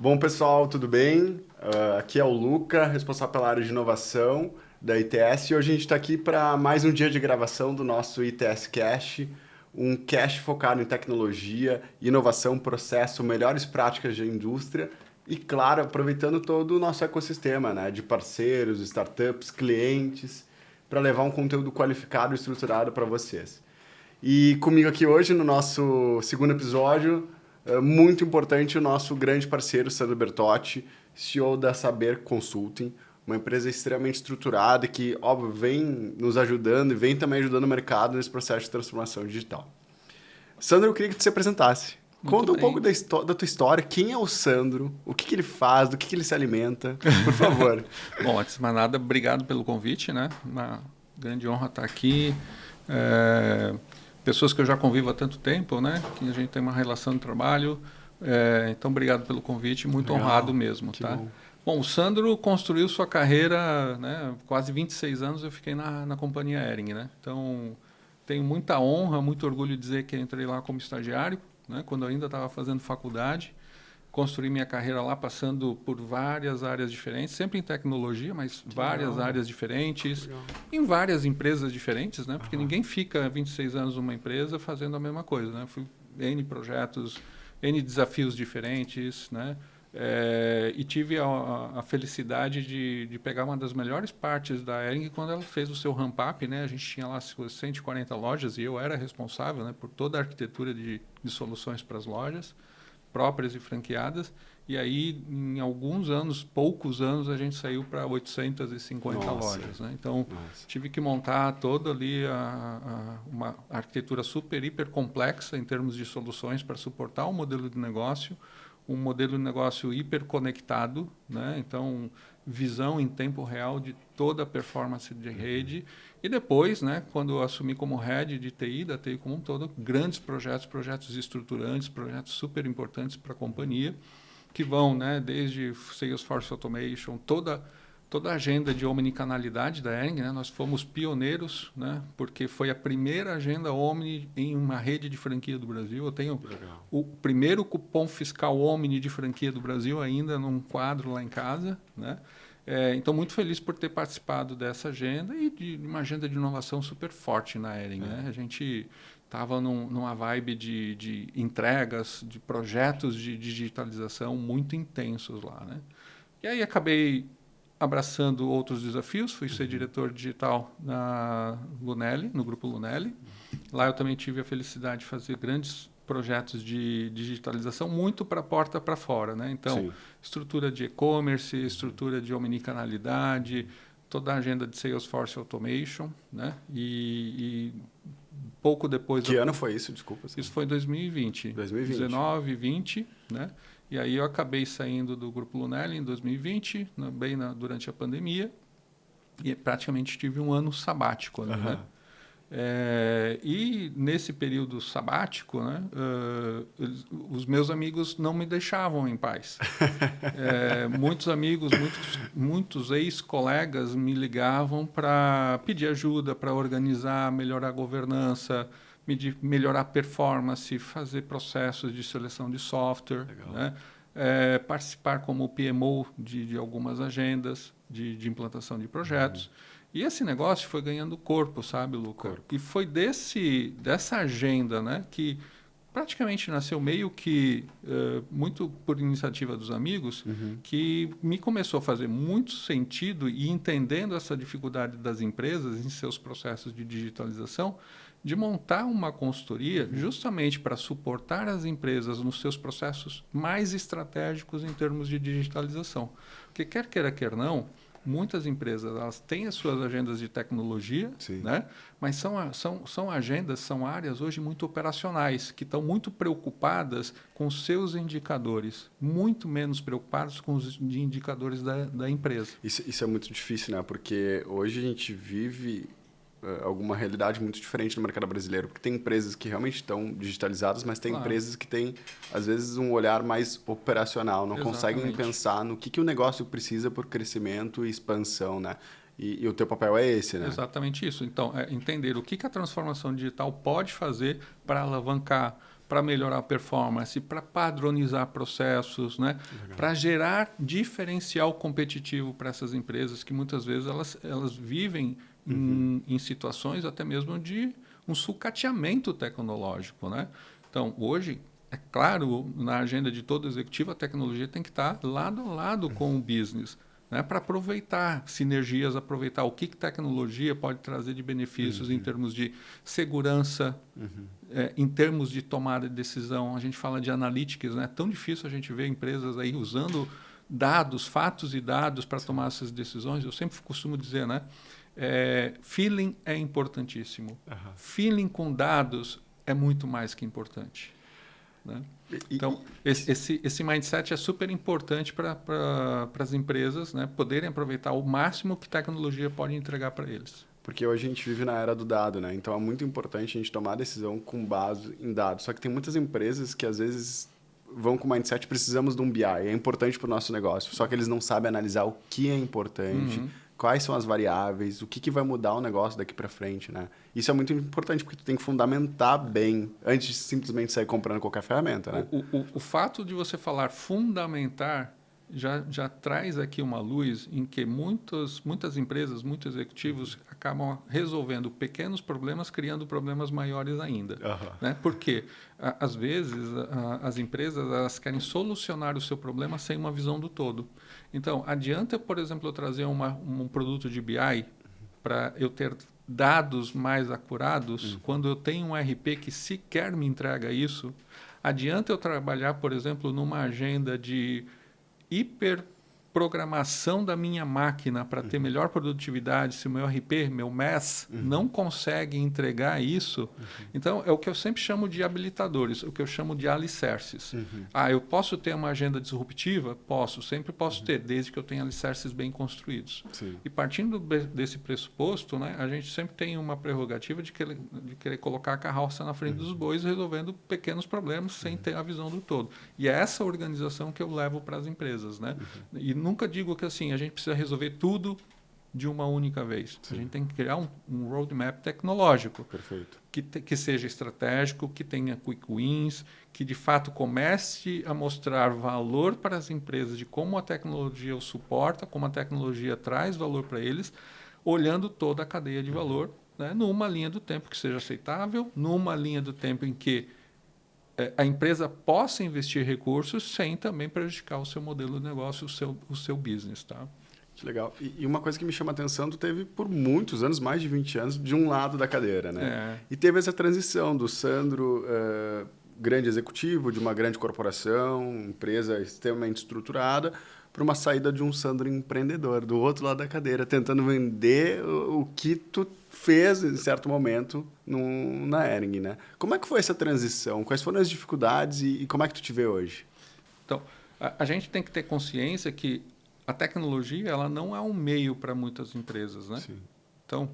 Bom, pessoal, tudo bem? Aqui é o Luca, responsável pela área de inovação da ITS. E hoje a gente está aqui para mais um dia de gravação do nosso ITS Cash, um cash focado em tecnologia, inovação, processo, melhores práticas de indústria e, claro, aproveitando todo o nosso ecossistema, né, de parceiros, startups, clientes, para levar um conteúdo qualificado e estruturado para vocês. E comigo aqui hoje, no nosso segundo episódio, é muito importante o nosso grande parceiro, Sandro Bertotti, CEO da Saber Consulting, uma empresa extremamente estruturada que, óbvio, vem nos ajudando e vem também ajudando o mercado nesse processo de transformação digital. Sandro, eu queria que tu se apresentasse. Muito Conta um pouco bem. da tua história, quem é o Sandro, o que ele faz, do que ele se alimenta, por favor. Bom, antes de mais nada, obrigado pelo convite, né? Uma grande honra estar aqui. É, Pessoas que eu já convivo há tanto tempo, né? Que a gente tem uma relação de trabalho. Então, obrigado pelo convite, muito Legal, honrado mesmo, que tá? bom. Bom, o Sandro construiu sua carreira, né? Quase 26 anos eu fiquei na companhia Hering, né? Então, tenho muita honra, muito orgulho de dizer que entrei lá como estagiário, né? Quando eu ainda estava fazendo faculdade. Construí minha carreira lá passando por várias áreas diferentes, sempre em tecnologia, mas várias Legal, áreas diferentes, legal. em várias empresas diferentes, né? Porque ninguém fica 26 anos numa empresa fazendo a mesma coisa, né? Fui N projetos, N desafios diferentes, né? E tive a felicidade de pegar uma das melhores partes da Hering quando ela fez o seu ramp-up, né? A gente tinha lá 140 lojas e eu era responsável, né, por toda a arquitetura de soluções para as lojas próprias e franqueadas. E aí, em alguns anos, poucos anos, a gente saiu para 850 Nossa, lojas, né? Então, nossa. tive que montar toda ali uma arquitetura super, hiper complexa em termos de soluções para suportar um modelo de negócio hiper conectado, né? Então, visão em tempo real de toda a performance de rede. E depois, né, quando eu assumi como head de TI, da TI como um todo, grandes projetos, projetos estruturantes, projetos super importantes para a companhia, que vão, né, desde Salesforce Automation, toda a agenda de omnicanalidade da Hering, né? Nós fomos pioneiros, né? Porque foi a primeira agenda omni em uma rede de franquia do Brasil. Eu tenho Legal. o primeiro cupom fiscal omni de franquia do Brasil ainda num quadro lá em casa, né? Então, muito feliz por ter participado dessa agenda e de uma agenda de inovação super forte na Hering, né? A gente estava numa vibe de entregas, de projetos de digitalização muito intensos lá, né? E aí acabei abraçando outros desafios, fui ser diretor digital na Lunelli, no grupo Lunelli. Lá eu também tive a felicidade de fazer grandes projetos de digitalização muito para a porta para fora, né? Então, Sim. estrutura de e-commerce, estrutura de omnicanalidade, toda a agenda de Salesforce Automation, né? E pouco depois Que ano foi isso? Desculpa. isso foi em 2020, 2020. 19, 20, né? E aí eu acabei saindo do Grupo Lunelli em 2020, durante a pandemia, e praticamente tive um ano sabático ali, né? Aham. E nesse período sabático, né, os meus amigos não me deixavam em paz. Muitos amigos, muitos ex-colegas me ligavam para pedir ajuda, para organizar, melhorar a governança, melhorar a performance, fazer processos de seleção de software, Legal. né? Participar como PMO de algumas agendas de implantação de projetos. E esse negócio foi ganhando corpo, sabe, Luca? Corpo. E foi dessa agenda, né, que praticamente nasceu meio que muito por iniciativa dos amigos, que me começou a fazer muito sentido e entendendo essa dificuldade das empresas em seus processos de digitalização, de montar uma consultoria justamente para suportar as empresas nos seus processos mais estratégicos em termos de digitalização. Porque quer queira, quer não, muitas empresas elas têm as suas agendas de tecnologia, Sim. né? Mas são agendas, são áreas hoje muito operacionais, que estão muito preocupadas com os seus indicadores, muito menos preocupadas com os indicadores da empresa. Isso é muito difícil, né? Porque hoje a gente vive alguma realidade muito diferente no mercado brasileiro, porque tem empresas que realmente estão digitalizadas, mas tem Claro, empresas que têm, às vezes, um olhar mais operacional, não conseguem exatamente. pensar no que o negócio precisa por crescimento e expansão, né? E o teu papel é esse, né? Exatamente isso. Então, entender o que a transformação digital pode fazer para alavancar para melhorar a performance, para padronizar processos, né? Para gerar diferencial competitivo para essas empresas que muitas vezes elas vivem em situações até mesmo de um sucateamento tecnológico, né? Então, hoje, é claro, na agenda de todo executivo, a tecnologia tem que estar lado a lado com o business, né, para aproveitar sinergias, aproveitar o que tecnologia pode trazer de benefícios em termos de segurança, em termos de tomada de decisão. A gente fala de analytics, né? É tão difícil a gente ver empresas aí usando dados, fatos e dados para tomar essas decisões. Eu sempre costumo dizer, né? Feeling é importantíssimo. Feeling com dados é muito mais que importante. Né? Então, esse mindset é super importante para as empresas, né, poderem aproveitar o máximo que tecnologia pode entregar para eles. Porque hoje a gente vive na era do dado, né? Então é muito importante a gente tomar decisão com base em dados. Só que tem muitas empresas que às vezes vão com o mindset, precisamos de um BI, é importante para o nosso negócio. Só que eles não sabem analisar o que é importante, quais são as variáveis, o que vai mudar o negócio daqui para frente, né? Isso é muito importante, porque tu tem que fundamentar bem antes de simplesmente sair comprando qualquer ferramenta, né? O fato de você falar fundamentar já traz aqui uma luz em que muitas empresas, muitos executivos acabam resolvendo pequenos problemas, criando problemas maiores ainda. Né? Porque, às vezes, as empresas elas querem solucionar o seu problema sem uma visão do todo. Então, adianta, por exemplo, eu trazer um produto de BI para eu ter dados mais acurados quando eu tenho um RP que sequer me entrega isso. Adianta eu trabalhar, por exemplo, numa agenda de hiperprogramação da minha máquina para ter melhor produtividade, se o meu RP, meu MES, não consegue entregar isso. Então, é o que eu sempre chamo de habilitadores, o que eu chamo de alicerces. Eu posso ter uma agenda disruptiva? Posso, sempre posso ter, desde que eu tenha alicerces bem construídos. Sim. E partindo desse pressuposto, né, a gente sempre tem uma prerrogativa de querer colocar a carroça na frente dos bois, resolvendo pequenos problemas sem ter a visão do todo. E é essa organização que eu levo para as empresas. Né? E nunca digo que assim, a gente precisa resolver tudo de uma única vez. Sim. A gente tem que criar um roadmap tecnológico. Perfeito. Que seja estratégico, que tenha quick wins, que de fato comece a mostrar valor para as empresas de como a tecnologia o suporta, como a tecnologia traz valor para eles, olhando toda a cadeia de valor, né, numa linha do tempo que seja aceitável, numa linha do tempo em que a empresa possa investir recursos sem também prejudicar o seu modelo de negócio, o seu business. Tá? Que legal. E uma coisa que me chama a atenção, tu teve por muitos anos, mais de 20 anos, de um lado da cadeira, né? E teve essa transição do Sandro, grande executivo de uma grande corporação, empresa extremamente estruturada, para uma saída de um Sandro empreendedor, do outro lado da cadeira, tentando vender o que tu fez, em certo momento, na Hering, né? Como é que foi essa transição? Quais foram as dificuldades e como é que tu te vê hoje? Então, a gente tem que ter consciência que a tecnologia ela não é um meio para muitas empresas, né? Sim. Então,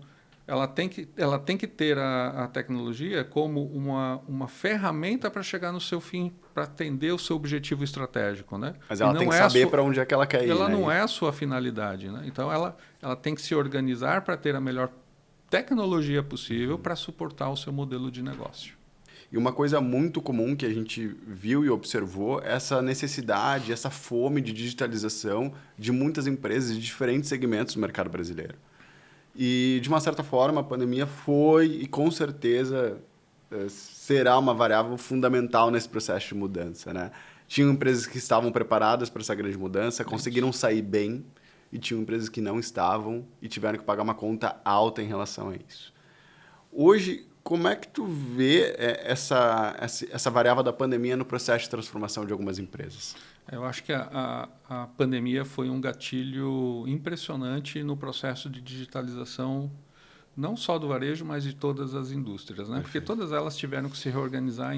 ela tem que ter a tecnologia como uma ferramenta para chegar no seu fim, para atender o seu objetivo estratégico, né? Mas ela tem que saber para onde é que ela quer ir, Ela né? não é a sua finalidade, né? Então, ela tem que se organizar para ter a melhor tecnologia possível para suportar o seu modelo de negócio. E uma coisa muito comum que a gente viu e observou é essa necessidade, essa fome de digitalização de muitas empresas de diferentes segmentos do mercado brasileiro. E, de uma certa forma, a pandemia foi e, com certeza, será uma variável fundamental nesse processo de mudança, né? Tinham empresas que estavam preparadas para essa grande mudança, conseguiram sair bem, e tinham empresas que não estavam e tiveram que pagar uma conta alta em relação a isso. Hoje, como é que tu vê essa variável da pandemia no processo de transformação de algumas empresas? Eu acho que a pandemia foi um gatilho impressionante no processo de digitalização, não só do varejo, mas de todas as indústrias, né? Porque todas elas tiveram que se reorganizar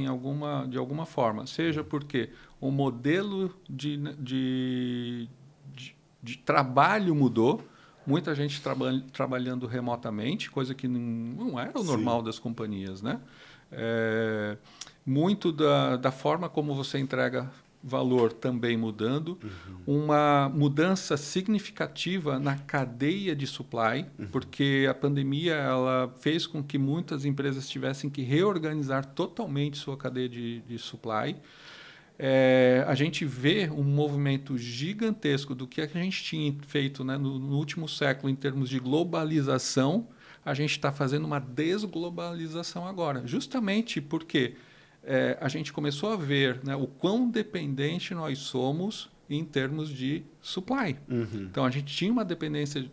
de alguma forma, seja porque o modelo de trabalho mudou, muita gente trabalhando remotamente, coisa que não era o normal das companhias, né? Muito da forma como você entrega valor também mudando, uma mudança significativa na cadeia de supply, porque a pandemia ela fez com que muitas empresas tivessem que reorganizar totalmente sua cadeia de supply. A gente vê um movimento gigantesco do que a gente tinha feito, né, no último século em termos de globalização. A gente está fazendo uma desglobalização agora, justamente porque a gente começou a ver, né, o quão dependente nós somos em termos de supply. Então, a gente tinha uma dependência,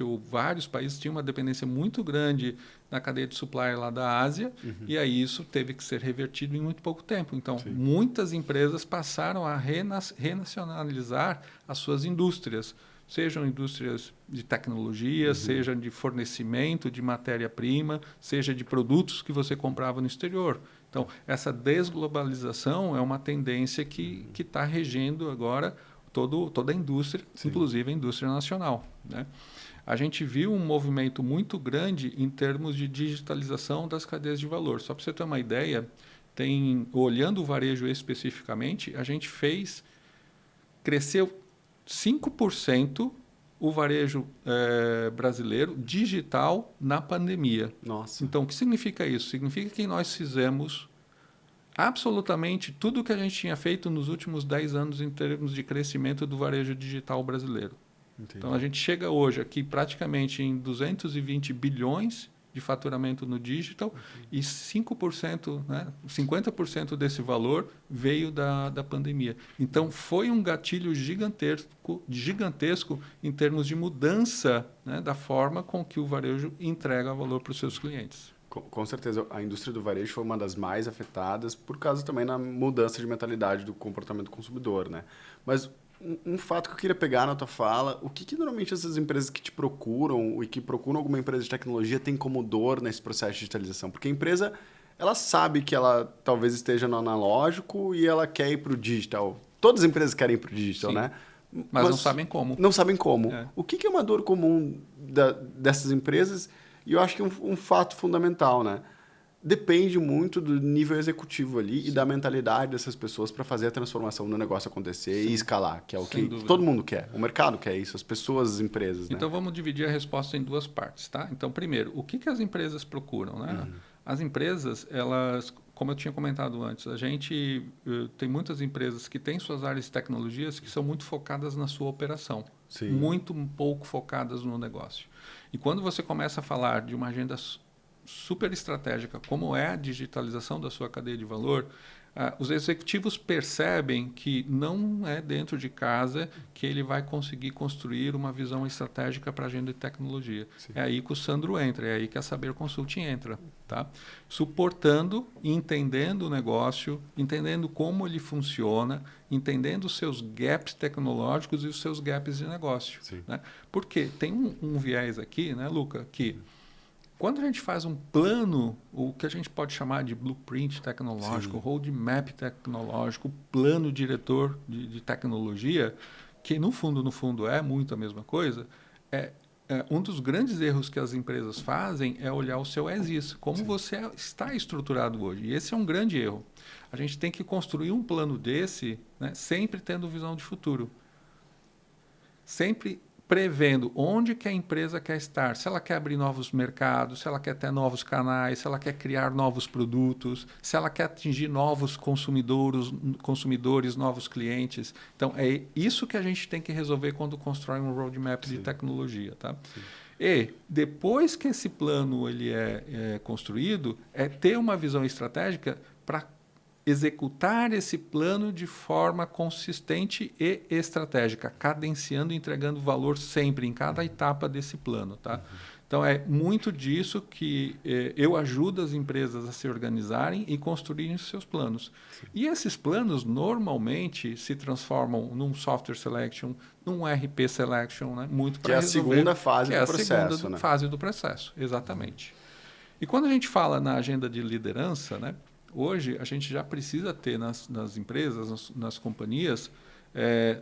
ou vários países tinham uma dependência muito grande na cadeia de supply lá da Ásia, e aí isso teve que ser revertido em muito pouco tempo. Então, muitas empresas passaram a renacionalizar as suas indústrias, sejam indústrias de tecnologia, seja de fornecimento de matéria-prima, seja de produtos que você comprava no exterior. Então, essa desglobalização é uma tendência que está regendo agora toda a indústria, inclusive a indústria nacional, né? A gente viu um movimento muito grande em termos de digitalização das cadeias de valor. Só para você ter uma ideia, olhando o varejo especificamente, a gente cresceu 5% o varejo brasileiro digital na pandemia. Nossa. Então, o que significa isso? Significa que nós fizemos absolutamente tudo o que a gente tinha feito nos últimos 10 anos em termos de crescimento do varejo digital brasileiro. Entendi. Então, a gente chega hoje aqui praticamente em 220 bilhões de faturamento no digital e 5%, né, 50% desse valor veio da pandemia. Então, foi um gatilho gigantesco em termos de mudança, né, da forma com que o varejo entrega valor para os seus clientes. Com certeza, a indústria do varejo foi uma das mais afetadas por causa também da mudança de mentalidade do comportamento do consumidor, né? Mas um fato que eu queria pegar na tua fala, o que normalmente essas empresas que te procuram e que procuram alguma empresa de tecnologia tem como dor nesse processo de digitalização? Porque a empresa, ela sabe que ela talvez esteja no analógico e ela quer ir para o digital. Todas as empresas querem ir para o digital, né? Mas não sabem como. Não sabem como. É. O que é uma dor comum dessas empresas? E eu acho que um fato fundamental, né? Depende muito do nível executivo ali e da mentalidade dessas pessoas para fazer a transformação do negócio acontecer e escalar, que é o que todo mundo quer. O mercado quer isso, as pessoas, as empresas, né? Então, vamos dividir a resposta em duas partes, tá? Então, primeiro, o que as empresas procuram, né? As empresas, elas, como eu tinha comentado antes, a gente tem muitas empresas que têm suas áreas de tecnologias que são muito focadas na sua operação, muito pouco focadas no negócio. E quando você começa a falar de uma agenda super estratégica, como é a digitalização da sua cadeia de valor, os executivos percebem que não é dentro de casa que ele vai conseguir construir uma visão estratégica para a agenda de tecnologia. É aí que o Sandro entra, é aí que a Saber Consulting entra, tá? Suportando e entendendo o negócio, entendendo como ele funciona, entendendo os seus gaps tecnológicos e os seus gaps de negócio, né? Porque tem um viés aqui, né, Luca, que quando a gente faz um plano, o que a gente pode chamar de blueprint tecnológico, roadmap tecnológico, plano diretor de tecnologia, que no fundo é muito a mesma coisa, um dos grandes erros que as empresas fazem é olhar o seu as-is, como você está estruturado hoje. E esse é um grande erro. A gente tem que construir um plano desse, né, sempre tendo visão de futuro. Sempre prevendo onde que a empresa quer estar, se ela quer abrir novos mercados, se ela quer ter novos canais, se ela quer criar novos produtos, se ela quer atingir novos consumidores, novos clientes. Então, é isso que a gente tem que resolver quando constrói um roadmap de tecnologia, tá? E depois que esse plano ele é construído, é ter uma visão estratégica para executar esse plano de forma consistente e estratégica, cadenciando e entregando valor sempre em cada etapa desse plano, tá? Então, é muito disso que eu ajudo as empresas a se organizarem e construírem os seus planos. E esses planos, normalmente, se transformam num software selection, num RP selection, né? Muito para resolver. Que é a segunda fase do processo. Que é a segunda fase do processo, exatamente. E quando a gente fala na agenda de liderança, né? Hoje, a gente já precisa ter nas empresas, nas companhias,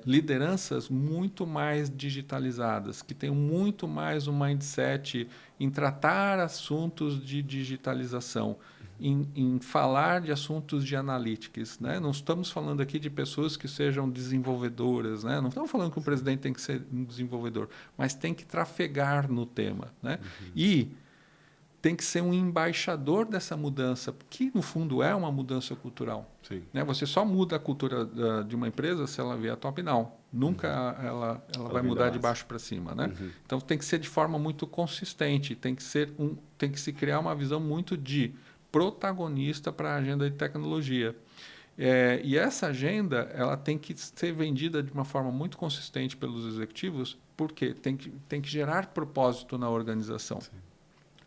lideranças muito mais digitalizadas, que tenham muito mais um mindset em tratar assuntos de digitalização. em falar de assuntos de analytics, né? Não estamos falando aqui de pessoas que sejam desenvolvedoras, né? Não estamos falando que o presidente tem que ser um desenvolvedor, mas tem que trafegar no tema, né? E tem que ser um embaixador dessa mudança, que no fundo é uma mudança cultural. Sim. Né? Você só muda a cultura de uma empresa se ela vier top-down. Nunca ela vai mudar de baixo para cima. Né? Então tem que ser de forma muito consistente, tem que se criar uma visão muito de protagonista para a agenda de tecnologia. E essa agenda ela tem que ser vendida de uma forma muito consistente pelos executivos, porque tem que gerar propósito na organização. Sim.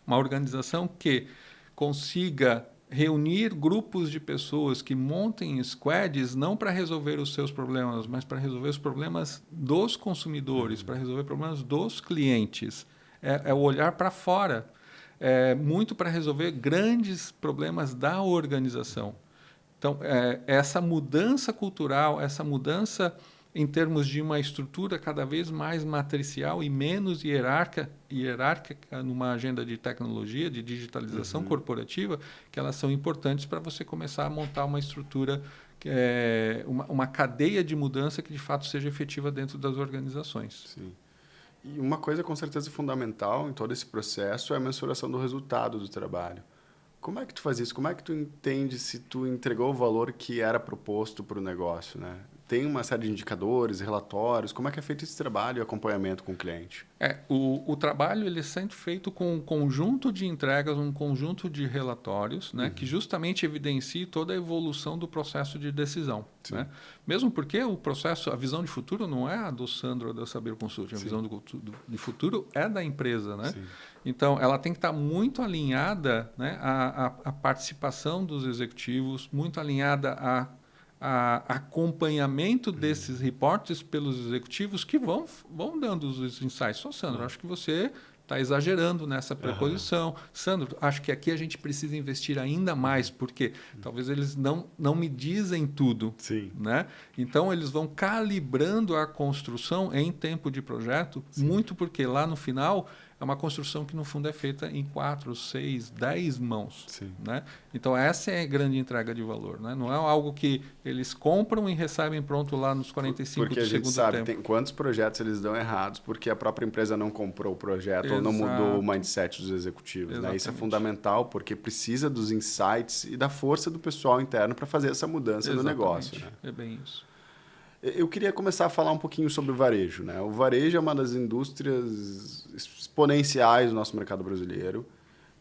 Uma organização que consiga reunir grupos de pessoas que montem squads não para resolver os seus problemas, mas para resolver os problemas dos consumidores, para resolver problemas dos clientes. É o olhar para fora. Muito para resolver grandes problemas da organização. Então, essa mudança cultural, essa mudança em termos de uma estrutura cada vez mais matricial e menos hierárquica numa agenda de tecnologia, de digitalização corporativa, que elas são importantes para você começar a montar uma estrutura, uma cadeia de mudança que de fato seja efetiva dentro das organizações. Sim. E uma coisa com certeza fundamental em todo esse processo é a mensuração do resultado do trabalho. Como é que tu faz isso? Como é que tu entende se tu entregou o valor que era proposto para o negócio, né? Tem uma série de indicadores, relatórios. Como é que é feito esse trabalho e acompanhamento com o cliente? O trabalho ele é sempre feito com um conjunto de entregas, um conjunto de relatórios, né, que justamente evidencie toda a evolução do processo de decisão. Né? Mesmo porque o processo, a visão de futuro não é a do Sandro ou da Saber Consulting, a visão de futuro é da empresa. Né? Então, ela tem que estar muito alinhada, né, à participação dos executivos, muito alinhada a acompanhamento desses reportes pelos executivos que vão dando os insights. Só, Sandro, acho que você está exagerando nessa preposição. Sandro, acho que aqui a gente precisa investir ainda mais, porque talvez eles não me dizem tudo. Né? Então, eles vão calibrando a construção em tempo de projeto, muito porque lá no final é uma construção que, no fundo, é feita em 4, 6, 10 mãos. Né? Então, essa é a grande entrega de valor. Né? Não é algo que eles compram e recebem pronto lá nos 45 do segundo tempo. Porque a gente sabe tem quantos projetos eles dão errados porque a própria empresa não comprou o projeto ou não mudou o mindset dos executivos. Né? Isso é fundamental porque precisa dos insights e da força do pessoal interno para fazer essa mudança no negócio. Né? É bem isso. Eu queria começar a falar um pouquinho sobre o varejo. Né? O varejo é uma das indústrias exponenciais do nosso mercado brasileiro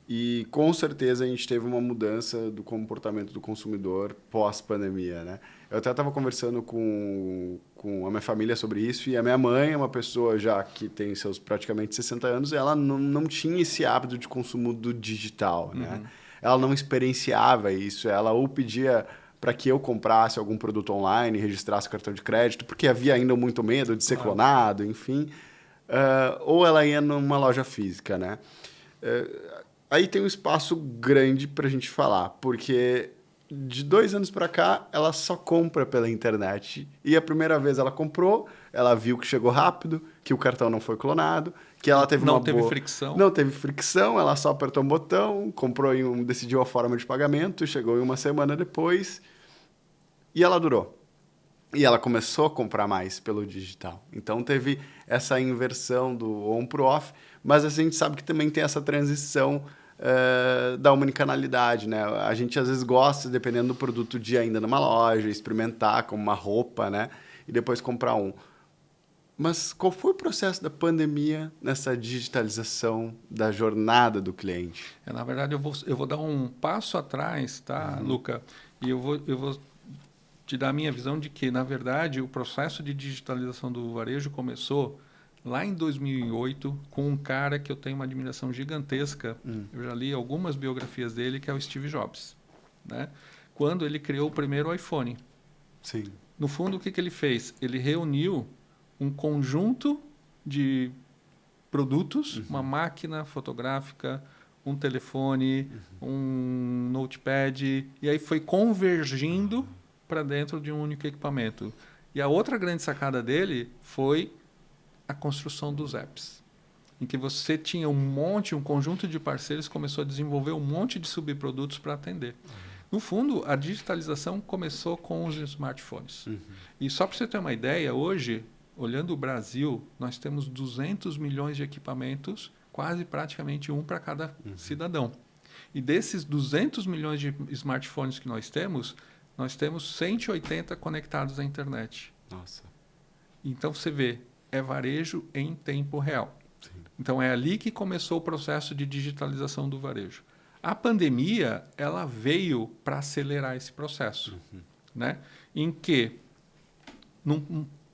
e, com certeza, a gente teve uma mudança do comportamento do consumidor pós-pandemia. Né? Eu até estava conversando com a minha família sobre isso e a minha mãe é uma pessoa já que tem seus praticamente 60 anos e ela não tinha esse hábito de consumo do digital. Né? Ela não experienciava isso, ela ou pedia para que eu comprasse algum produto online e registrasse o cartão de crédito, porque havia ainda muito medo de ser clonado, enfim. Ou ela ia numa loja física, né? Aí tem um espaço grande para a gente falar, porque de 2 anos para cá, ela só compra pela internet. E a primeira vez ela comprou, ela viu que chegou rápido, que o cartão não foi clonado, que ela teve fricção. Não teve fricção, ela só apertou um botão, comprou decidiu a forma de pagamento, chegou em uma semana depois e ela durou. E ela começou a comprar mais pelo digital. Então teve essa inversão do on pro off, mas a gente sabe que também tem essa transição da omnicanalidade, né? A gente às vezes gosta, dependendo do produto, de ir ainda numa loja, experimentar como uma roupa, né? E depois comprar um. Mas qual foi o processo da pandemia nessa digitalização da jornada do cliente? Na verdade, eu vou dar um passo atrás, tá, Luca? E eu vou te dar a minha visão de que, na verdade, o processo de digitalização do varejo começou lá em 2008 com um cara que eu tenho uma admiração gigantesca. Eu já li algumas biografias dele, que é o Steve Jobs. Né? Quando ele criou o primeiro iPhone. Sim. No fundo, o que ele fez? Ele reuniu um conjunto de produtos, uma máquina fotográfica, um telefone, um notepad, e aí foi convergindo para dentro de um único equipamento. E a outra grande sacada dele foi a construção dos apps. em que você tinha um conjunto de parceiros que começou a desenvolver um monte de subprodutos para atender. No fundo, a digitalização começou com os smartphones. E só para você ter uma ideia, hoje, olhando o Brasil, nós temos 200 milhões de equipamentos, quase praticamente um para cada cidadão. E desses 200 milhões de smartphones que nós temos 180 conectados à internet. Nossa. Então, você vê, é varejo em tempo real. Sim. Então, é ali que começou o processo de digitalização do varejo. A pandemia, ela veio para acelerar esse processo, né? Em que,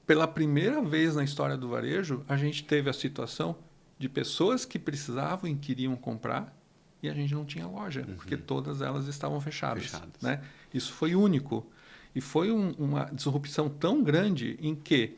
pela primeira vez na história do varejo, a gente teve a situação de pessoas que precisavam e queriam comprar e a gente não tinha loja, porque todas elas estavam fechadas. Né? Isso foi único. E foi uma disrupção tão grande em que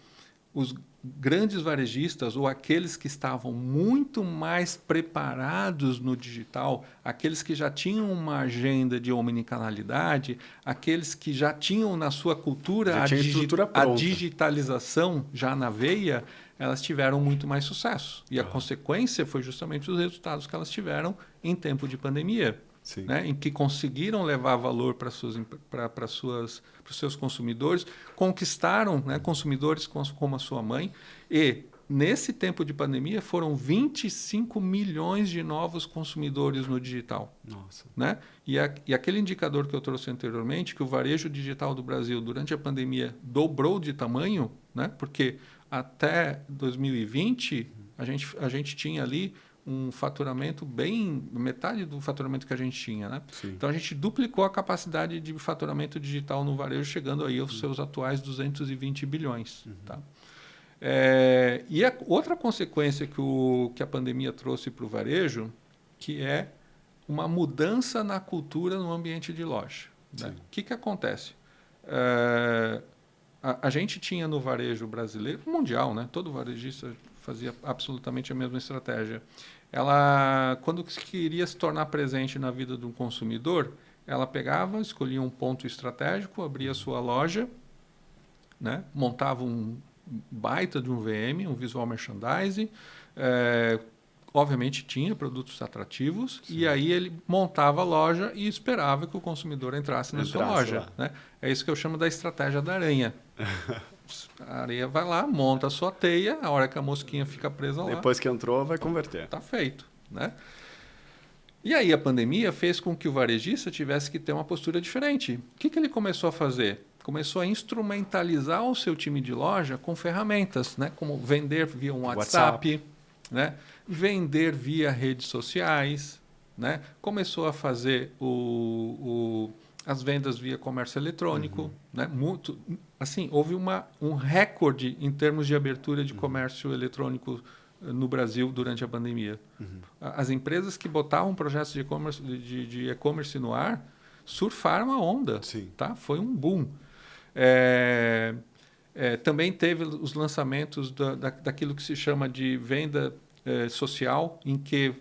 os grandes varejistas ou aqueles que estavam muito mais preparados no digital, aqueles que já tinham uma agenda de omnicanalidade, aqueles que já tinham na sua cultura a digitalização já na veia, elas tiveram muito mais sucesso. E a consequência foi justamente os resultados que elas tiveram em tempo de pandemia. Né, em que conseguiram levar valor para os seus consumidores, conquistaram, né, consumidores como a sua mãe, e nesse tempo de pandemia foram 25 milhões de novos consumidores no digital. Nossa. Né? E aquele indicador que eu trouxe anteriormente, que o varejo digital do Brasil durante a pandemia dobrou de tamanho, né, porque até 2020 a gente tinha ali um faturamento metade do faturamento que a gente tinha, né? Então a gente duplicou a capacidade de faturamento digital no varejo, chegando aí aos seus atuais 220 bilhões. Tá? E a outra consequência que a pandemia trouxe para o varejo, que é uma mudança na cultura no ambiente de loja. Né? O que acontece? A gente tinha no varejo brasileiro, mundial, né? Todo varejista fazia absolutamente a mesma estratégia. Ela, quando queria se tornar presente na vida de um consumidor, ela pegava, escolhia um ponto estratégico, abria a sua loja, né? Montava um baita de um VM, um visual merchandising, obviamente tinha produtos atrativos, e aí ele montava a loja e esperava que o consumidor entrasse na sua loja. Né? É isso que eu chamo da estratégia da aranha. A areia vai lá, monta a sua teia, a hora que a mosquinha fica presa lá... Depois que entrou, vai converter. Está feito. Né? E aí a pandemia fez com que o varejista tivesse que ter uma postura diferente. O que ele começou a fazer? Começou a instrumentalizar o seu time de loja com ferramentas, né? Como vender via um WhatsApp. Né? Vender via redes sociais. Né? Começou a fazer as vendas via comércio eletrônico. Né? Muito, assim, houve um recorde em termos de abertura de comércio eletrônico no Brasil durante a pandemia. As empresas que botavam projetos de e-commerce no ar surfaram a onda. Tá? Foi um boom. Também teve os lançamentos daquilo que se chama de venda social, em que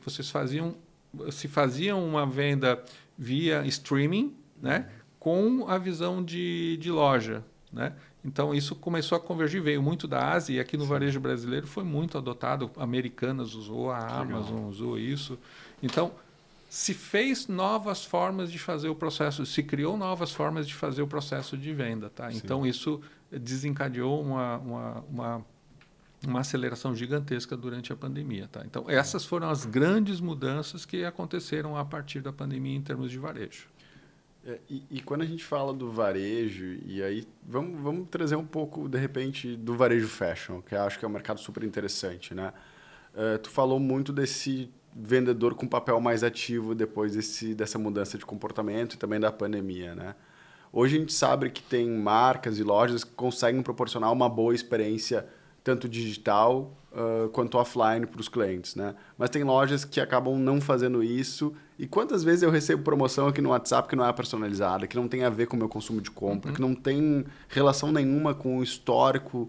se faziam uma venda via streaming, né, com a visão de loja. Né? Então, isso começou a convergir, veio muito da Ásia, e aqui no varejo brasileiro foi muito adotado. Americanas usou, a Amazon usou isso. Então, se fez novas formas de fazer o processo, se criou novas formas de fazer o processo de venda. Tá? Então, isso desencadeou uma aceleração gigantesca durante a pandemia. Tá? Então, essas foram as grandes mudanças que aconteceram a partir da pandemia em termos de varejo. E quando a gente fala do varejo, e aí vamos trazer um pouco, de repente, do varejo fashion, que eu acho que é um mercado super interessante. Né? Tu falou muito desse vendedor com papel mais ativo depois dessa mudança de comportamento e também da pandemia. Né? Hoje a gente sabe que tem marcas e lojas que conseguem proporcionar uma boa experiência tanto digital quanto offline para os clientes, né? Mas tem lojas que acabam não fazendo isso. E quantas vezes eu recebo promoção aqui no WhatsApp que não é personalizada, que não tem a ver com o meu consumo de compra, que não tem relação nenhuma com o histórico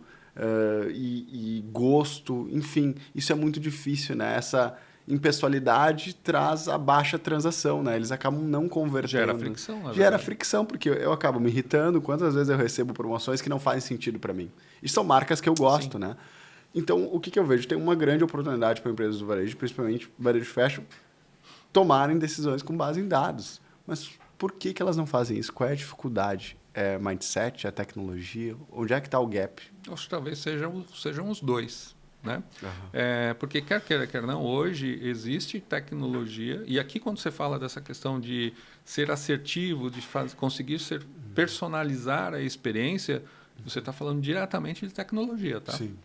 e gosto, enfim. Isso é muito difícil, né? Essa impessoalidade traz a baixa transação, né? Eles acabam não convertendo. Gera fricção, né? Gera fricção, porque eu acabo me irritando. Quantas vezes eu recebo promoções que não fazem sentido para mim? E são marcas que eu gosto, né? Então, o que eu vejo? Tem uma grande oportunidade para empresas do varejo, principalmente varejo fashion, tomarem decisões com base em dados. Mas por que elas não fazem isso? Qual é a dificuldade? É mindset? É tecnologia? Onde é que está o gap? Acho que talvez sejam os dois. Né? Uhum. Porque quer queira, quer não, hoje existe tecnologia, e aqui quando você fala dessa questão de ser assertivo, de conseguir personalizar a experiência, você está falando diretamente de tecnologia. Tá? Sim.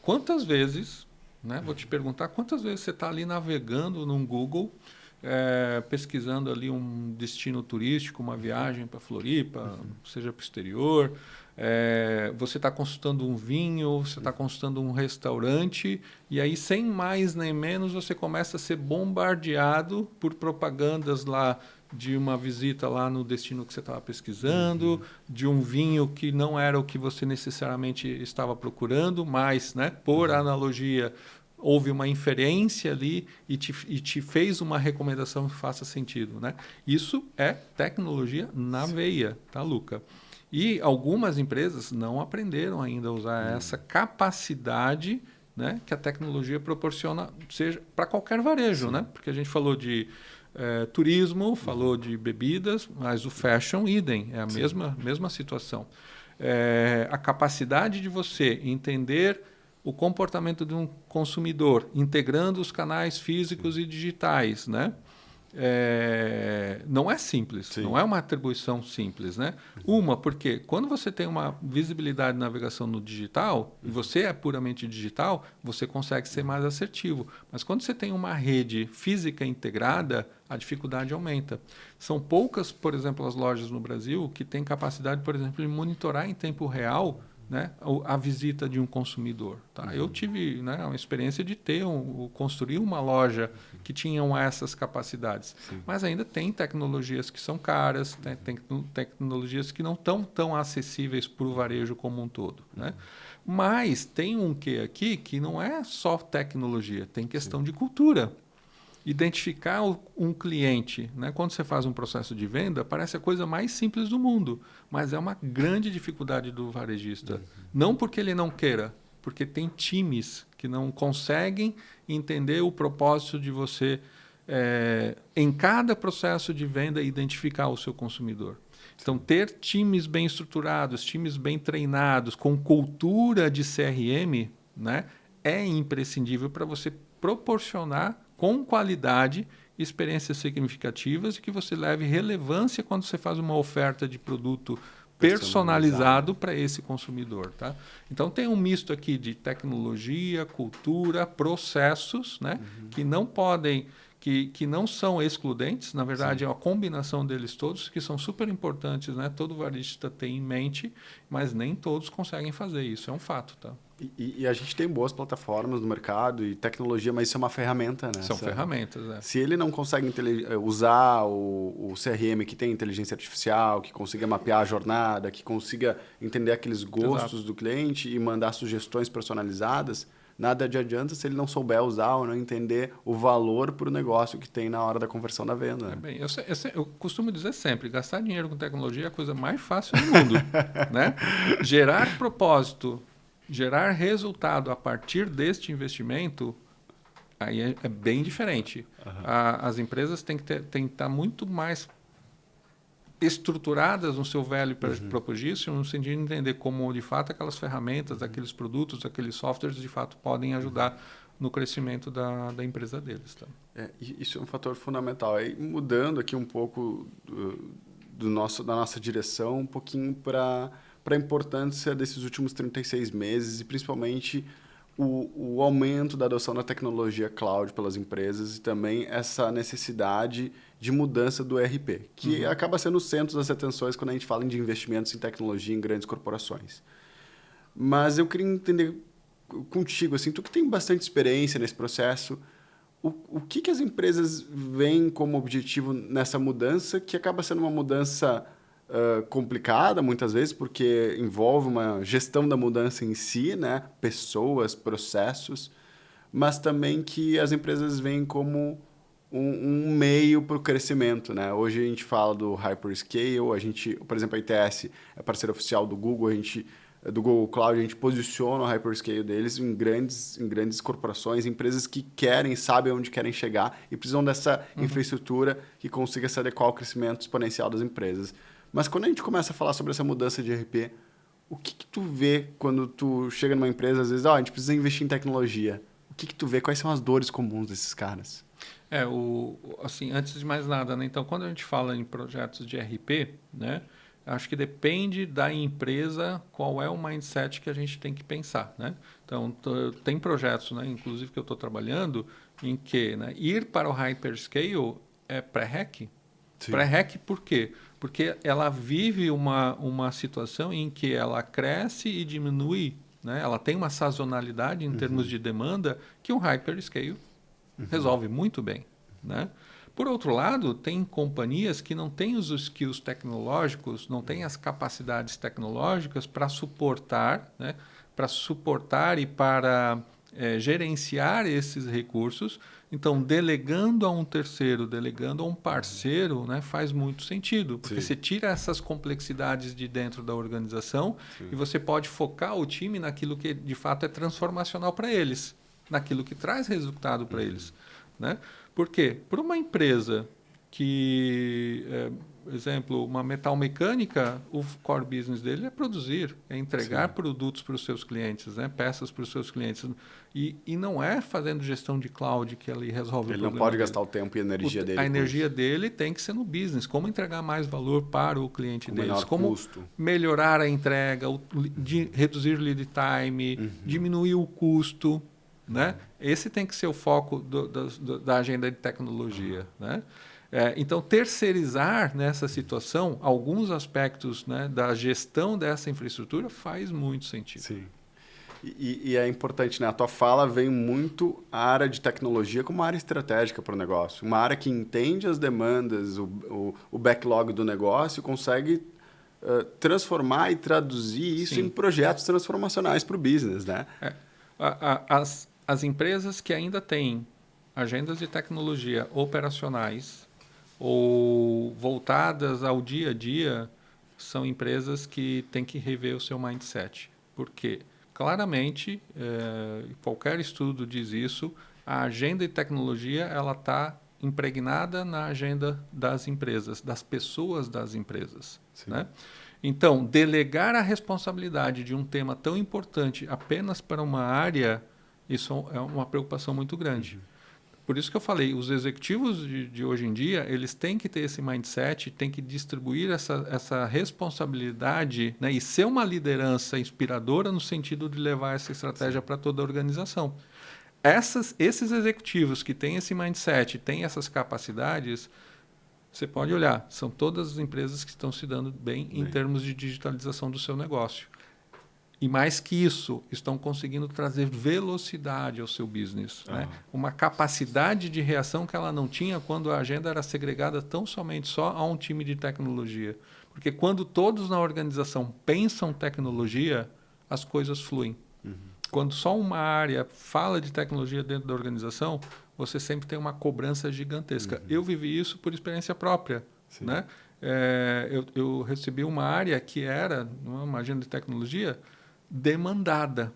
Quantas vezes, né, vou te perguntar, quantas vezes você está ali navegando num Google, pesquisando ali um destino turístico, uma viagem para Floripa, seja para o exterior, você está consultando um vinho, você está consultando um restaurante, e aí, sem mais nem menos, você começa a ser bombardeado por propagandas lá de uma visita lá no destino que você estava pesquisando, de um vinho que não era o que você necessariamente estava procurando, mas, né, por analogia, houve uma inferência ali e te fez uma recomendação que faça sentido. Né? Isso é tecnologia na veia, tá, Luca? E algumas empresas não aprenderam ainda a usar essa capacidade, né, que a tecnologia proporciona, seja para qualquer varejo, né? Porque a gente falou de turismo, falou de bebidas, mas o fashion, idem, é a mesma situação. A capacidade de você entender o comportamento de um consumidor, integrando os canais físicos e digitais, né? Não é simples, não é uma atribuição simples, né? Porque quando você tem uma visibilidade de navegação no digital, e você é puramente digital, você consegue ser mais assertivo. Mas quando você tem uma rede física integrada, a dificuldade aumenta. São poucas, por exemplo, as lojas no Brasil que têm capacidade, por exemplo, de monitorar em tempo real, né, a visita de um consumidor. Tá? Eu tive, né, uma experiência de construir uma loja que tinham essas capacidades. Mas ainda tem tecnologias que são caras, tem tecnologias que não estão tão acessíveis para o varejo como um todo. Né? Mas tem um quê aqui que não é só tecnologia, tem questão de cultura. Identificar um cliente, né? Quando você faz um processo de venda, parece a coisa mais simples do mundo, mas é uma grande dificuldade do varejista. Não porque ele não queira, porque tem times que não conseguem entender o propósito de você, em cada processo de venda, identificar o seu consumidor. Então, ter times bem estruturados, times bem treinados, com cultura de CRM, né, é imprescindível para você proporcionar com qualidade, experiências significativas e que você leve relevância quando você faz uma oferta de produto personalizado para esse consumidor. Tá? Então, tem um misto aqui de tecnologia, cultura, processos, né, que não podem... Que não são excludentes, na verdade, é uma combinação deles todos, que são super importantes, né? Todo varejista tem em mente, mas nem todos conseguem fazer isso, é um fato. Tá? E a gente tem boas plataformas no mercado e tecnologia, mas isso é uma ferramenta, né? São ferramentas, Se ele não consegue usar o CRM que tem inteligência artificial, que consiga mapear a jornada, que consiga entender aqueles gostos do cliente e mandar sugestões personalizadas, nada adianta se ele não souber usar ou não entender o valor para o negócio que tem na hora da conversão da venda. Bem, eu costumo dizer sempre, gastar dinheiro com tecnologia é a coisa mais fácil do mundo. Né? Gerar propósito, gerar resultado a partir deste investimento, aí é bem diferente. As empresas têm que estar muito mais estruturadas no seu velho propósito, no sentido de entender como, de fato, aquelas ferramentas, aqueles produtos, aqueles softwares, de fato, podem ajudar no crescimento da empresa deles. Tá? Isso é um fator fundamental. Aí, mudando aqui um pouco da nossa direção, um pouquinho para a importância desses últimos 36 meses e, principalmente, o aumento da adoção da tecnologia cloud pelas empresas e também essa necessidade de mudança do ERP, que acaba sendo o centro das atenções quando a gente fala de investimentos em tecnologia em grandes corporações. Mas eu queria entender contigo, assim, tu que tem bastante experiência nesse processo, o que as empresas veem como objetivo nessa mudança, que acaba sendo uma mudança complicada muitas vezes, porque envolve uma gestão da mudança em si, né? Pessoas, processos, mas também que as empresas veem como um meio para o crescimento. Né? Hoje a gente fala do hyperscale, por exemplo, a ITS é parceira oficial do Google, a gente do Google Cloud, a gente posiciona o hyperscale deles em grandes corporações, empresas que querem, sabem onde querem chegar e precisam dessa infraestrutura que consiga se adequar ao crescimento exponencial das empresas. Mas quando a gente começa a falar sobre essa mudança de ERP, o que tu vê quando tu chega numa empresa, às vezes, a gente precisa investir em tecnologia. O que tu vê? Quais são as dores comuns desses caras? Assim, antes de mais nada, né? Então, quando a gente fala em projetos de RP, né? Acho que depende da empresa qual é o mindset que a gente tem que pensar, né? Então, tem projetos, né? Inclusive que eu estou trabalhando, em que, né? Ir para o hyperscale é pré-hack. Pré-hack por quê? Porque ela vive uma situação em que ela cresce e diminui, né? Ela tem uma sazonalidade em termos de demanda que um hyperscale resolve muito bem, né? Por outro lado, tem companhias que não têm os skills tecnológicos, não têm as capacidades tecnológicas para suportar, né? Para suportar e para gerenciar esses recursos. Então, delegando a um terceiro, delegando a um parceiro, né, faz muito sentido, porque você tira essas complexidades de dentro da organização e você pode focar o time naquilo que de fato é transformacional para eles, naquilo que traz resultado para eles, né? Por quê? Por uma empresa que, exemplo, uma metal mecânica, o core business dele é produzir, é entregar produtos para os seus clientes, né? Peças para os seus clientes. E não é fazendo gestão de cloud que ele resolve o problema. Ele não pode dele. gastar o tempo e a energia dele. A energia dele tem que ser no business. Como entregar mais valor para o cliente deles. Como custo. melhorar a entrega, reduzir lead time, diminuir o custo. Né? Esse tem que ser o foco da agenda de tecnologia. Né? Então, terceirizar nessa situação alguns aspectos, né, da gestão dessa infraestrutura faz muito sentido. Sim. E é importante, né? A tua fala vem muito a área de tecnologia como uma área estratégica para o negócio. Uma área que entende as demandas, o backlog do negócio, consegue transformar e traduzir isso em projetos transformacionais para o business, né? As empresas que ainda têm agendas de tecnologia operacionais ou voltadas ao dia a dia são empresas que têm que rever o seu mindset. Por quê? Claramente, qualquer estudo diz isso, a agenda de tecnologia ela está impregnada na agenda das empresas, das pessoas das empresas. Né? Então, delegar a responsabilidade de um tema tão importante apenas para uma área, isso é uma preocupação muito grande. Por isso que eu falei, os executivos de hoje em dia, eles têm que ter esse mindset, têm que distribuir essa responsabilidade, né, e ser uma liderança inspiradora no sentido de levar essa estratégia para toda a organização. Esses executivos que têm esse mindset, têm essas capacidades, você pode olhar, são todas as empresas que estão se dando bem em termos de digitalização do seu negócio. E mais que isso, estão conseguindo trazer velocidade ao seu business. Né? Uma capacidade de reação que ela não tinha quando a agenda era segregada tão somente só a um time de tecnologia. Porque quando todos na organização pensam tecnologia, as coisas fluem. Quando só uma área fala de tecnologia dentro da organização, você sempre tem uma cobrança gigantesca. Eu vivi isso por experiência própria. Né? Eu recebi uma área que era uma agenda de tecnologia demandada.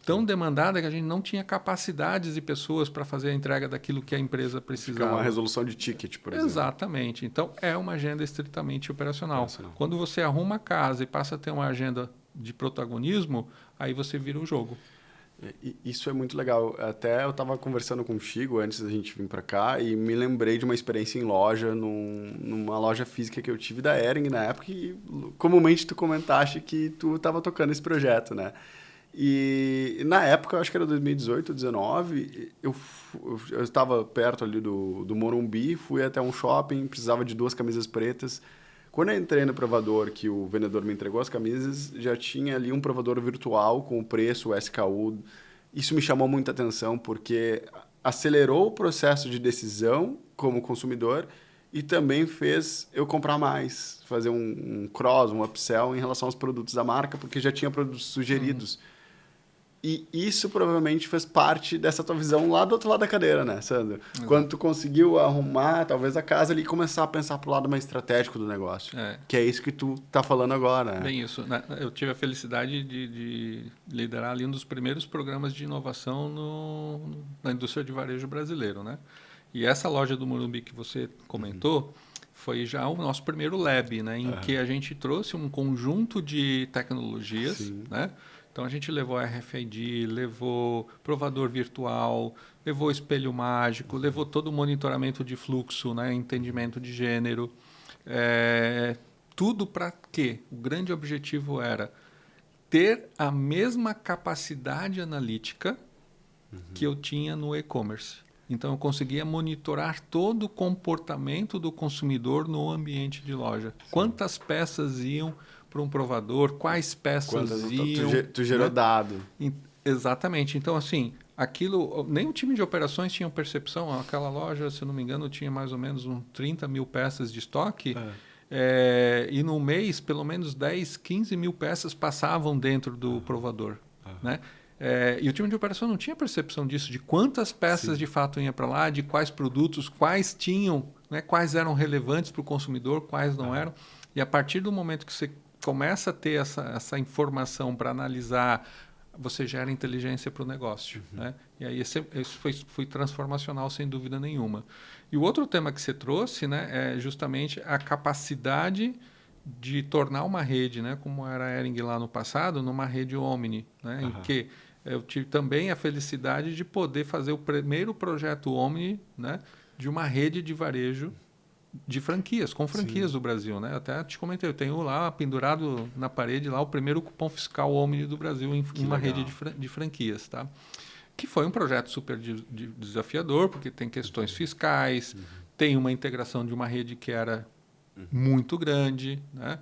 Tão demandada que a gente não tinha capacidades de pessoas para fazer a entrega daquilo que a empresa precisava. Fica uma resolução de ticket, por exemplo. Exatamente. Então, é uma agenda estritamente operacional. Quando você arruma a casa e passa a ter uma agenda de protagonismo, aí você vira o jogo. Isso é muito legal. Até eu estava conversando com o Chico antes da gente vir para cá e me lembrei de uma experiência em loja, numa loja física que eu tive da Hering na época e comumente tu comentaste que tu estava tocando esse projeto, né? E na época, eu acho que era 2018, 2019, eu estava perto ali do Morumbi, fui até um shopping, precisava de 2 camisas pretas. Quando eu entrei no provador, que o vendedor me entregou as camisas, já tinha ali um provador virtual com o preço, o SKU. Isso me chamou muita atenção, porque acelerou o processo de decisão como consumidor e também fez eu comprar mais, fazer um cross, um upsell em relação aos produtos da marca, porque já tinha produtos sugeridos. E isso provavelmente fez parte dessa tua visão lá do outro lado da cadeira, né, Sandro? Exato. Quando tu conseguiu arrumar, talvez, a casa ali e começar a pensar pro lado mais estratégico do negócio. Que é isso que tu tá falando agora, né? Bem isso. Né? Eu tive a felicidade de liderar ali um dos primeiros programas de inovação na indústria de varejo brasileiro, né? E essa loja do Morumbi que você comentou foi já o nosso primeiro lab, né? Em que a gente trouxe um conjunto de tecnologias, né? Então a gente levou RFID, levou provador virtual, levou espelho mágico, levou todo o monitoramento de fluxo, né? Entendimento de gênero. Tudo para quê? O grande objetivo era ter a mesma capacidade analítica que eu tinha no e-commerce. Então, eu conseguia monitorar todo o comportamento do consumidor no ambiente de loja. Sim. Quantas peças iam para um provador, quais peças iam... Tu gerou dado. Exatamente. Então, assim, aquilo... Nem o time de operações tinha percepção. Aquela loja, se eu não me engano, tinha mais ou menos 30 mil peças de estoque. E no mês, pelo menos 10, 15 mil peças passavam dentro do provador. Né? E o time de operação não tinha percepção disso, de quantas peças de fato iam para lá, de quais produtos, quais tinham, né, quais eram relevantes para o consumidor, quais não eram. E a partir do momento que você começa a ter essa informação para analisar, você gera inteligência para o negócio. Né? E aí isso foi transformacional, sem dúvida nenhuma. E o outro tema que você trouxe, né, é justamente a capacidade de tornar uma rede, né, como era a Hering lá no passado, numa rede Omni, né, em que eu tive também a felicidade de poder fazer o primeiro projeto Omni, né, de uma rede de varejo de franquias, com franquias do Brasil. Né? Até te comentei, eu tenho lá pendurado na parede lá o primeiro cupom fiscal Omni do Brasil em uma rede de franquias. Tá? Que foi um projeto super desafiador, porque tem questões fiscais, tem uma integração de uma rede que era muito grande, né?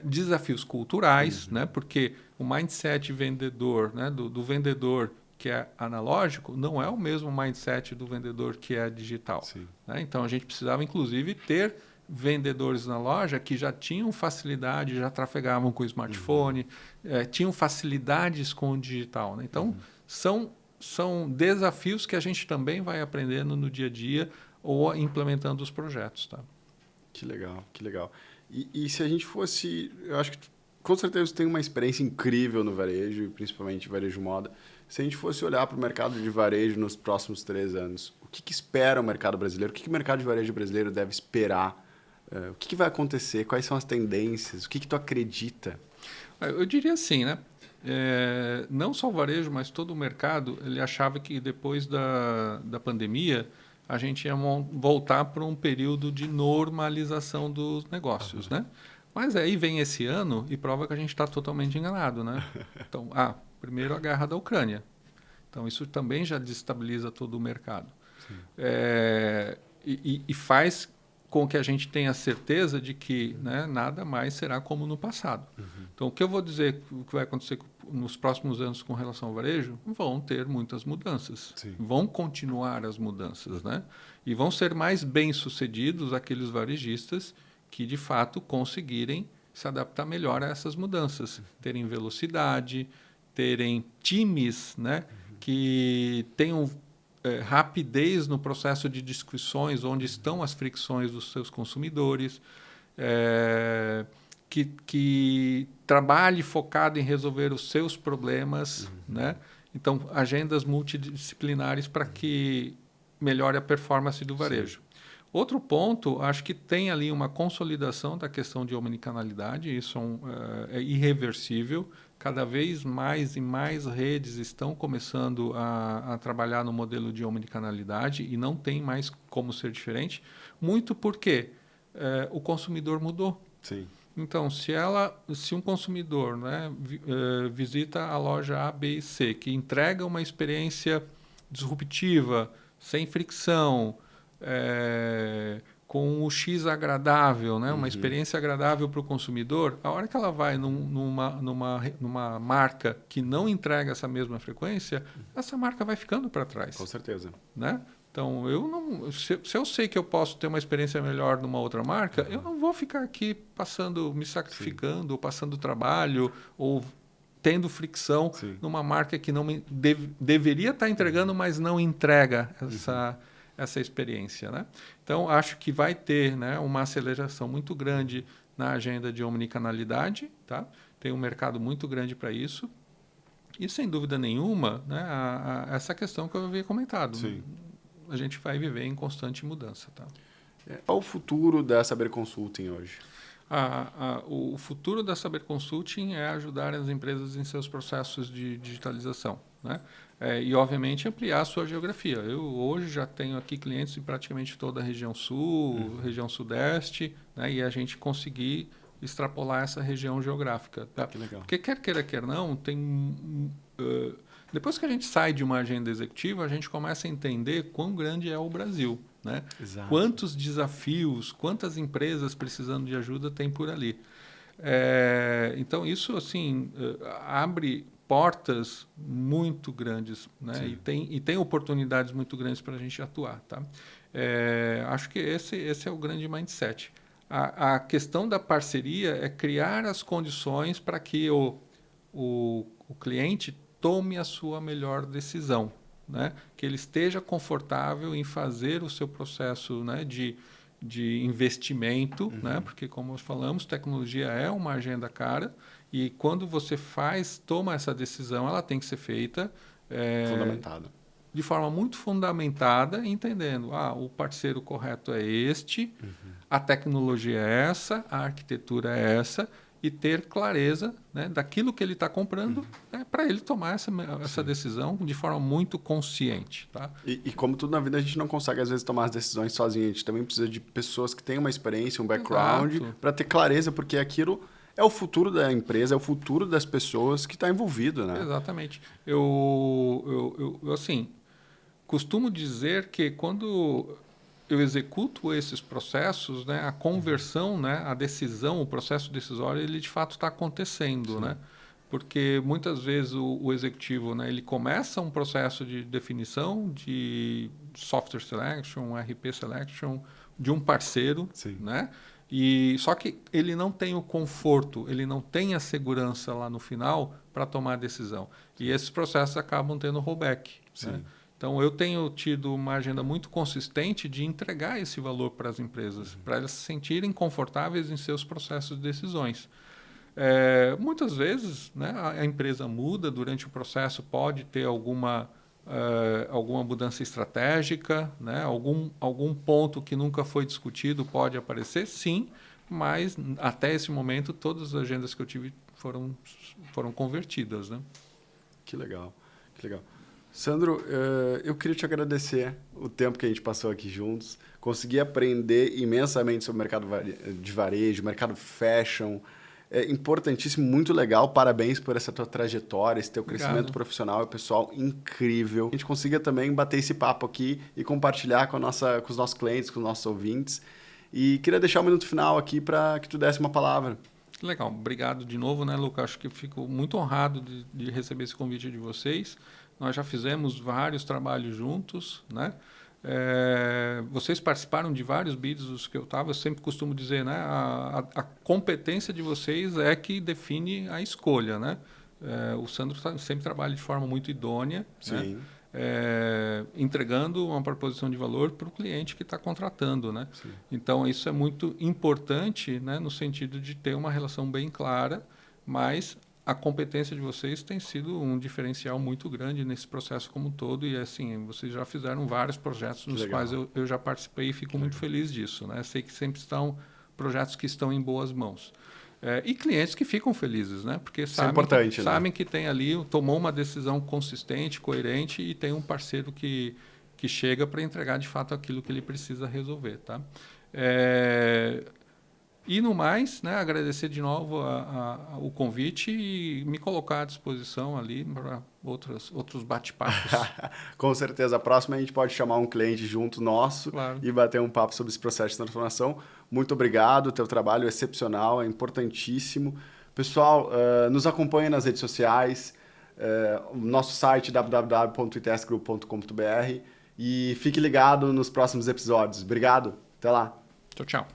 Desafios culturais, né? Porque o mindset vendedor, né? do vendedor que é analógico não é o mesmo mindset do vendedor que é digital. Né? Então a gente precisava inclusive ter vendedores na loja que já tinham facilidade, já trafegavam com o smartphone, tinham facilidades com o digital. Né? Então são desafios que a gente também vai aprendendo no dia a dia ou implementando os projetos. Tá? Que legal, que legal. E se a gente fosse... Eu acho que com certeza você tem uma experiência incrível no varejo, principalmente varejo moda. Se a gente fosse olhar para o mercado de varejo nos próximos 3 anos, o que espera o mercado brasileiro? O que o mercado de varejo brasileiro deve esperar? O que vai acontecer? Quais são as tendências? O que tu acredita? Eu diria assim, né? Não só o varejo, mas todo o mercado, ele achava que depois da pandemia a gente ia voltar para um período de normalização dos negócios, né? Mas aí vem esse ano e prova que a gente está totalmente enganado, né? Então, primeiro a guerra da Ucrânia. Então, isso também já desestabiliza todo o mercado. E faz com que a gente tenha certeza de que, né, nada mais será como no passado. Então, o que eu vou dizer que vai acontecer nos próximos anos com relação ao varejo? Vão ter muitas mudanças. Vão continuar as mudanças, né? E vão ser mais bem-sucedidos aqueles varejistas que, de fato, conseguirem se adaptar melhor a essas mudanças. Terem velocidade, terem times, né, que tenham rapidez no processo de discussões, onde estão as fricções dos seus consumidores, que trabalhe focado em resolver os seus problemas, né? Então, agendas multidisciplinares para que melhore a performance do varejo. Outro ponto, acho que tem ali uma consolidação da questão de omnicanalidade, isso é irreversível. Cada vez mais e mais redes estão começando a trabalhar no modelo de omnicanalidade e não tem mais como ser diferente, muito porque o consumidor mudou. Então, se um consumidor, né, visita a loja A, B e C, que entrega uma experiência disruptiva, sem fricção, com um X agradável, né? Uma experiência agradável para o consumidor, a hora que ela vai numa marca que não entrega essa mesma frequência, essa marca vai ficando para trás. Com certeza. Né? Então, se eu sei que eu posso ter uma experiência melhor numa outra marca, eu não vou ficar aqui me sacrificando, ou passando trabalho, ou tendo fricção Sim. numa marca que não deveria estar entregando, mas não entrega essa experiência, né? Então, acho que vai ter, né, uma aceleração muito grande na agenda de omnicanalidade, tá? Tem um mercado muito grande para isso. E, sem dúvida nenhuma, né, essa questão que eu havia comentado. Sim. A gente vai viver em constante mudança, tá? Qual o futuro da Saber Consulting hoje? O futuro da Saber Consulting é ajudar as empresas em seus processos de digitalização, né? E, obviamente, ampliar a sua geografia. Eu hoje já tenho aqui clientes de praticamente toda a região sul, região sudeste, né? E a gente conseguir extrapolar essa região geográfica. Tá? Que legal. Porque quer queira, quer não, depois que a gente sai de uma agenda executiva, a gente começa a entender quão grande é o Brasil. Né? Exato. Quantos desafios, quantas empresas precisando de ajuda tem por ali. Então, isso assim abre portas muito grandes, né? E tem oportunidades muito grandes para a gente atuar. Tá? Acho que esse é o grande mindset. A questão da parceria é criar as condições para que o cliente tome a sua melhor decisão. Né? Que ele esteja confortável em fazer o seu processo, né, de investimento, né? Porque, como falamos, tecnologia é uma agenda cara e quando você toma essa decisão, ela tem que ser feita fundamentada. De forma muito fundamentada, entendendo o parceiro correto é este, a tecnologia é essa, a arquitetura é essa, e ter clareza, né, daquilo que ele está comprando, né, para ele tomar essa decisão de forma muito consciente. Tá? E como tudo na vida, a gente não consegue, às vezes, tomar as decisões sozinho. A gente também precisa de pessoas que tenham uma experiência, um background, para ter clareza, porque aquilo é o futuro da empresa, é o futuro das pessoas que está envolvido. Né? Exatamente. Eu assim, costumo dizer que quando eu executo esses processos, né, a conversão, né, a decisão, o processo decisório, ele de fato está acontecendo, né? Porque muitas vezes o executivo, né, ele começa um processo de definição de software selection, RP selection de um parceiro, né? E só que ele não tem o conforto, ele não tem a segurança lá no final para tomar a decisão. E esses processos acabam tendo rollback. Né? Então, eu tenho tido uma agenda muito consistente de entregar esse valor para as empresas, para elas se sentirem confortáveis em seus processos de decisões. Muitas vezes, né, a empresa muda durante o processo, pode ter alguma mudança estratégica, né, algum ponto que nunca foi discutido pode aparecer, sim, mas até esse momento todas as agendas que eu tive foram convertidas. Né? Que legal, que legal. Sandro, eu queria te agradecer o tempo que a gente passou aqui juntos. Consegui aprender imensamente sobre o mercado de varejo, mercado fashion. É importantíssimo, muito legal. Parabéns por essa tua trajetória, esse teu crescimento profissional e pessoal incrível. A gente consiga também bater esse papo aqui e compartilhar com os nossos clientes, com os nossos ouvintes. E queria deixar um minuto final aqui para que tu desse uma palavra. Legal, obrigado de novo, né, Lucas? Acho que fico muito honrado de receber esse convite de vocês. Nós já fizemos vários trabalhos juntos, né? Vocês participaram de vários bids dos que eu estava. Eu sempre costumo dizer, né? A competência de vocês é que define a escolha, né? O Sandro sempre trabalha de forma muito idônea, Sim. Né? Entregando uma proposição de valor para o cliente que está contratando, né? Sim. Então, isso é muito importante, né? No sentido de ter uma relação bem clara, mas a competência de vocês tem sido um diferencial muito grande nesse processo como um todo e assim, vocês já fizeram vários projetos nos quais eu já participei e fico muito feliz disso, né? Sei que sempre estão projetos que estão em boas mãos. E clientes que ficam felizes, né? Porque sabem que tem ali, tomou uma decisão consistente, coerente e tem um parceiro que chega para entregar de fato aquilo que ele precisa resolver, tá? E no mais, né, agradecer de novo o convite e me colocar à disposição ali para outros bate-papos. Com certeza. A próxima a gente pode chamar um cliente junto nosso e bater um papo sobre esse processo de transformação. Muito obrigado, o teu trabalho é excepcional, é importantíssimo. Pessoal, nos acompanhe nas redes sociais, nosso site www.itsgroup.com.br e fique ligado nos próximos episódios. Obrigado, até lá. Tchau, tchau.